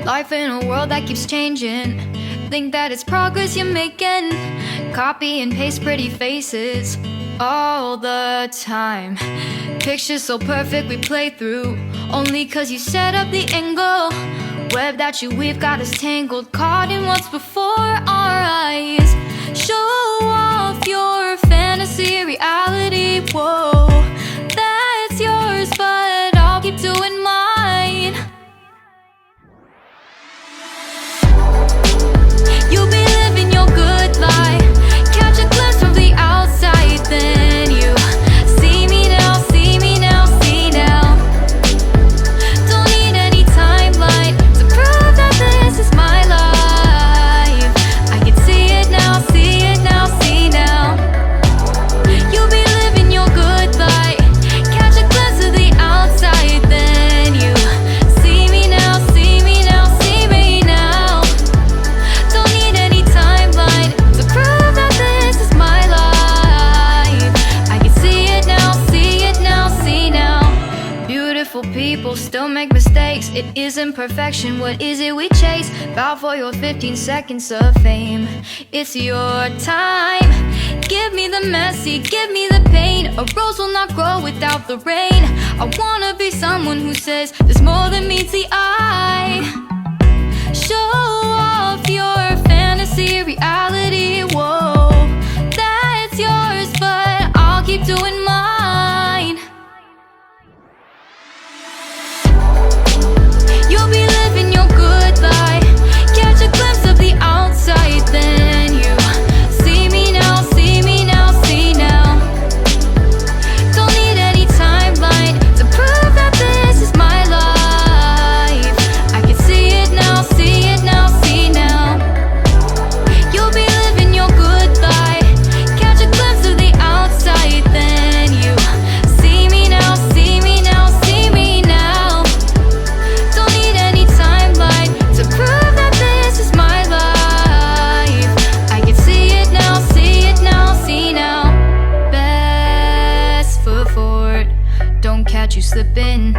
Life in a world that keeps changing. Think that it's progress you're making. Copy and paste pretty faces all the time. Pictures so perfect we play through, only cause you set up the angle. Web that you weave got us tangled, caught in what's before our eyes. Show off your fantasy reality, whoa, that's yours, but I'll keep doing mine. You'll be living your good life, catch a glimpse from the outside, then you see me now, see me now, see now. Don't need any timeline to prove that this is my life. I can see it now, see it now, see now. You'll be living your good life, catch a glimpse of the outside, then you see me now, see me now, see me now. Don't need any timeline to prove that this is my life. I can see it now, see it now, see now. Beautiful people still make mistakes. It isn't perfection, what is it we chase? Bow for your 15 seconds of fame. It's your time. Give me the messy, give me the pain. A rose will not grow without the rain. I wanna be someone who says there's more than meets the eye. Show off your fantasy reality, whoa, that's yours, but I'll keep doing mine. You'll be living your good life, catch a glimpse of the outside, then you see me now, see me now, see now. Don't need any timeline to prove that this is my life. I can see it now, see it now, see now. You'll be living your good life, catch a glimpse of the outside, then you see me now, see me now, see me now. Don't need any timeline to prove that this is my life. I can see it now, see it now, see now. Best foot forward, don't catch you slipping.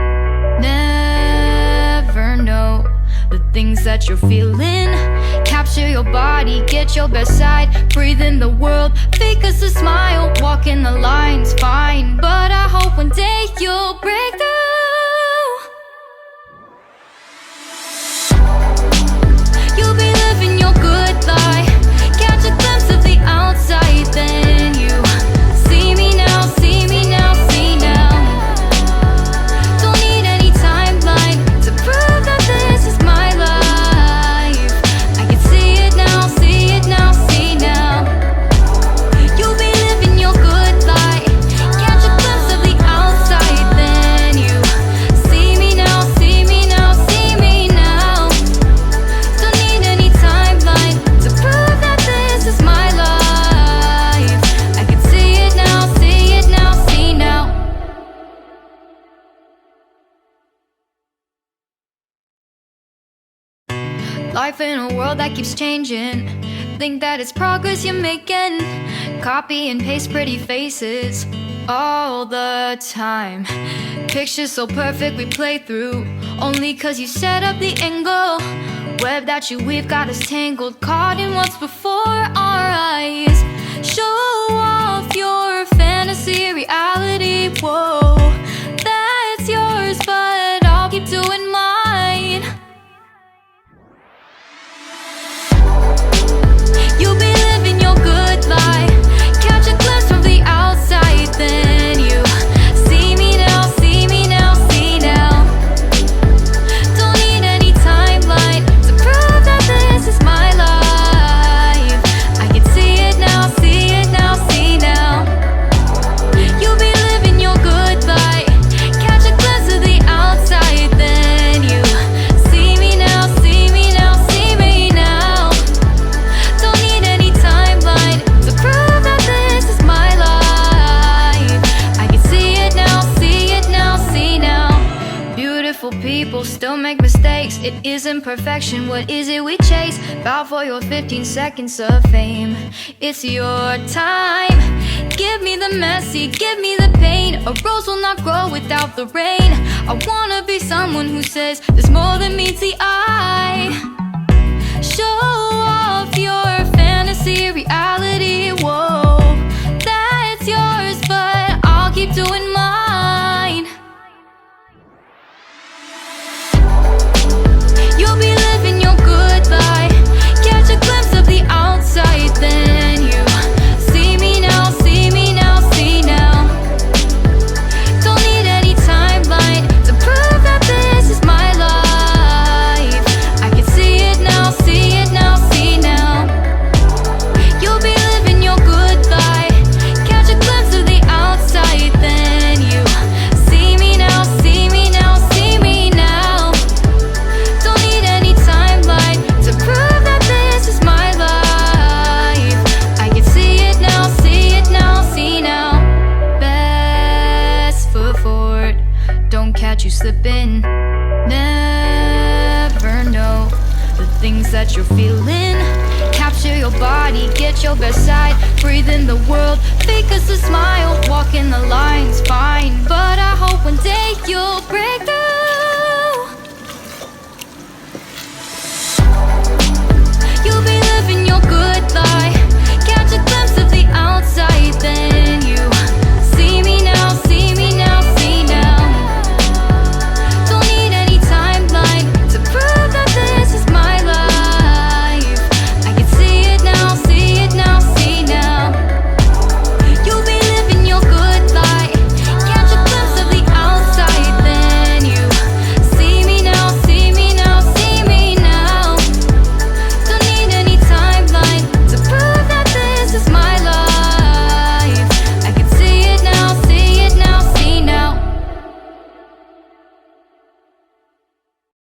Never know the things that you're feeling. Capture your body, get your best side. Breathe in the world, fake us a smile. Walking the lines, fine, but I hope one day you'll break through. You'll be living your good life, catch a glimpse of the outside, then you see me now, see me now, see now. Don't need any timeline to prove that this is my life. I can see it now, see it now, see now. You'll be living your good life, catch a glimpse of the outside, then you see me now, see me now, see me now. Don't need any timeline to prove that this is my life. I can see it now, see it now, see now. Life in a world that keeps changing. Think that it's progress you're making. Copy and paste pretty faces all the time. Pictures so perfect we play through, only cause you set up the angle. Web that you weave got us tangled, caught in what's before our eyes. Show off your fantasy reality, whoa, that's yours, but I'll keep doing mine. You'll be living your good life, catch a glimpse from the outside, then you see me now, see me now, see now. Don't need any timeline to prove that this is my life. I can see it now, see it now, see now. You'll be living your good life, catch a glimpse of the outside, then you see me now, see me now, see me now. Don't need any timeline to prove that this is my life. I can see it now, see it now, see now. Beautiful people still make mistakes. It isn't perfection, what is it we chase? Bow for your 15 seconds of fame. It's your time. Give me the messy, give me the pain. A rose will not grow without the rain. I wanna be someone who says there's more than meets the eye. what you're feeling. Capture your body, get your best side. Breathe in the world, fake us a smile. Walk in the lines, fine. But I hope one day you'll break through